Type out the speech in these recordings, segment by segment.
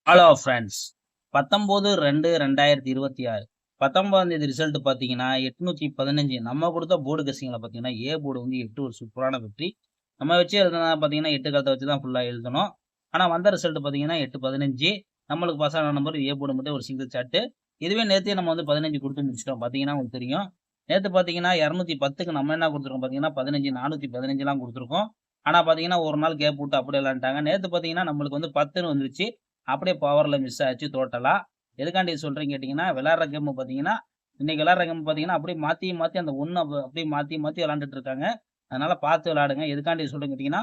Hello friends, 19/2/2026 19ஆம் தேதி result பார்த்தீங்கன்னா 815. நம்ம கொடுத்த போர்டு கெஸ்ஸிங்கில் பார்த்தீங்கன்னா ஏ போர்டு வந்து 8 ஒரு சூப்பரான வெற்றி. நம்ம வச்சு எழுதுனா பார்த்தீங்கன்னா 8 கலத்தை வச்சு தான் ஃபுல்லாக எழுதணும். ஆனால் வந்த ரிசல்ட் பார்த்தீங்கன்னா 8-15. நம்மளுக்கு பாஸ் ஆன நம்பர் ஏ போர்டு மட்டும் ஒரு சிங்கிள் சாட்டு. இதுவே நேற்றே நம்ம வந்து 15 கொடுத்து முடிச்சிட்டோம். பார்த்தீங்கன்னா உங்களுக்கு தெரியும். நேற்று பார்த்தீங்கன்னா 210க்கு நம்ம என்ன கொடுத்துருக்கோம் பார்த்தீங்கன்னா 15 415லாம் கொடுத்துருக்கோம். ஆனால் பார்த்தீங்கன்னா ஒரு நாள் கேப் விட்டு அப்படியே விளாண்டாங்க. நேற்று பார்த்தீங்கன்னா நம்மளுக்கு வந்து 10ன்னு வந்துருச்சு. அப்படியே பவர்ல மிஸ் ஆச்சு டோட்டலா. எதுக்காண்டி சொல்றேன்னு கேட்டீங்கன்னா, விளையாடுற கேம் பார்த்தீங்கன்னா, இன்னைக்கு விளையாடுற கேம் பார்த்தீங்கன்னா, அப்படியே மாத்தி மாத்தி அந்த 1 அப்படியே மாத்தி மாத்தி விளையாண்டுட்டு இருக்காங்க. அதனால பார்த்து விளையாடுங்க. எதுக்காண்டி சொல்றேன்னு கேட்டீங்கன்னா,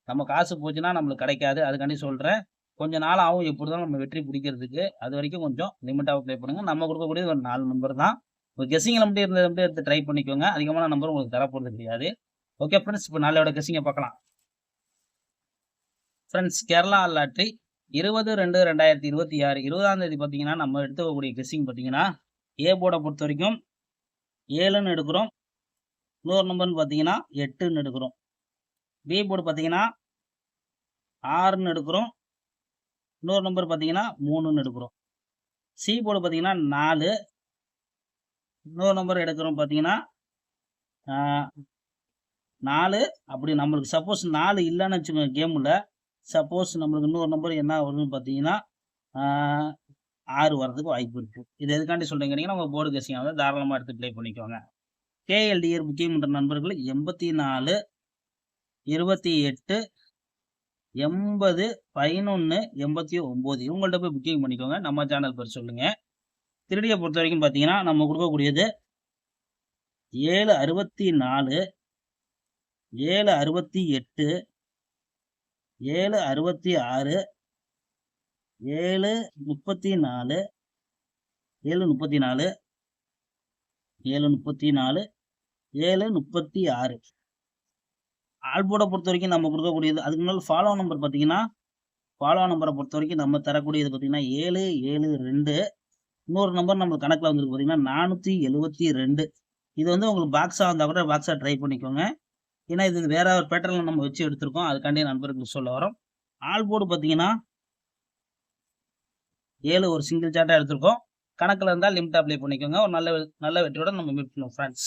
நம்ம காசு போச்சுன்னா நம்மளுக்கு கிடைக்காது. அதுக்காண்டி சொல்றேன். கொஞ்ச நாள் ஆகும் எப்படி இருந்தாலும் நம்ம வெற்றி பிடிக்கிறதுக்கு. அதுவரைக்கும் கொஞ்சம் லிமிட்டா ப்ளே பண்ணுங்க. நம்ம கொடுக்கக்கூடியது ஒரு 4 நம்பர் தான். ஒரு கெஸ்ஸிங்ல மட்டும் இருந்தத மட்டும் எடுத்து ட்ரை பண்ணிக்கோங்க. அதிகமான நம்பர் உங்களுக்கு தரப்போறது கிடையாது. ஓகே ஃப்ரெண்ட்ஸ், இப்போ நாளையோட கெஸ்ஸிங்க பார்க்கலாம். ஃப்ரெண்ட்ஸ், கேரளா லாட்டரி 20/2/2026 20ஆம் தேதி பார்த்தீங்கன்னா நம்ம எடுத்துக்கக்கூடிய கெஸ்ஸிங் பார்த்தீங்கன்னா ஏ போர்டை பொறுத்த வரைக்கும் 7ன்னு எடுக்கிறோம். இன்னொரு நம்பர்னு பார்த்தீங்கன்னா 8ன்னு எடுக்கிறோம். பி போர்டு பார்த்தீங்கன்னா 6ன்னு எடுக்கிறோம். இன்னொரு நம்பர் பார்த்தீங்கன்னா 3ன்னு எடுக்கிறோம். சி போர்டு பார்த்தீங்கன்னா 4. இன்னொரு நம்பர் எடுக்கிறோம் பார்த்தீங்கன்னா 4. அப்படி நம்மளுக்கு சப்போஸ் 4 இல்லைன்னு வச்சுக்கோங்க கேமில். சப்போஸ் நம்மளுக்கு இன்னொரு நம்பர் என்ன வருதுன்னு பார்த்தீங்கன்னா 6 வர்றதுக்கு வாய்ப்பு இருக்கு. இது எதுக்காண்டி சொல்றேன்னு கேட்டீங்கன்னா, உங்க போர்டு கெஸ்ஸிங் வந்து தாராளமா எடுத்து ப்ளே பண்ணிக்கோங்க. கேஎல்டிஆர் புக்கிங் பண்ற நண்பர்கள் 84 28 80 11 89 இவங்கள்ட்ட போய் புக்கிங் பண்ணிக்கோங்க. நம்ம சேனல் பேர் சொல்லுங்க. திருடியை பொறுத்த வரைக்கும் பார்த்தீங்கன்னா நம்ம கொடுக்கக்கூடியது 764 768 766 734 734 734 736. ஆல்போர்டை பொறுத்த வரைக்கும் நம்ம கொடுக்கக்கூடியது அதுக்கு முன்னாடி ஃபாலோ நம்பர் பார்த்தீங்கன்னா ஃபாலோ நம்பரை பொறுத்த வரைக்கும் நம்ம தரக்கூடியது பார்த்தீங்கன்னா 772. இன்னொரு நம்பர் நம்ம கணக்கில் வந்துருக்கு பார்த்தீங்கன்னா 472. இது வந்து உங்களுக்கு பாக்ஸாக இருந்தால் கூட பாக்ஸாக ட்ரை பண்ணிக்கோங்க. ஏன்னா இது வேற ஒரு பேட்டர்னில் நம்ம வச்சு எடுத்திருக்கோம். அதுக்காண்டி நண்பர்களுக்கு சொல்ல வரோம். ஆல்போர்டு பார்த்தீங்கன்னா 7 ஒரு சிங்கிள் சார்ட்டாக எடுத்திருக்கோம். கணக்கில் இருந்தால் லிமிட் அப்ளை பண்ணிக்கோங்க. ஒரு நல்ல வெற்றியோட நம்ம மீட் பண்ணுவோம் ஃப்ரெண்ட்ஸ்.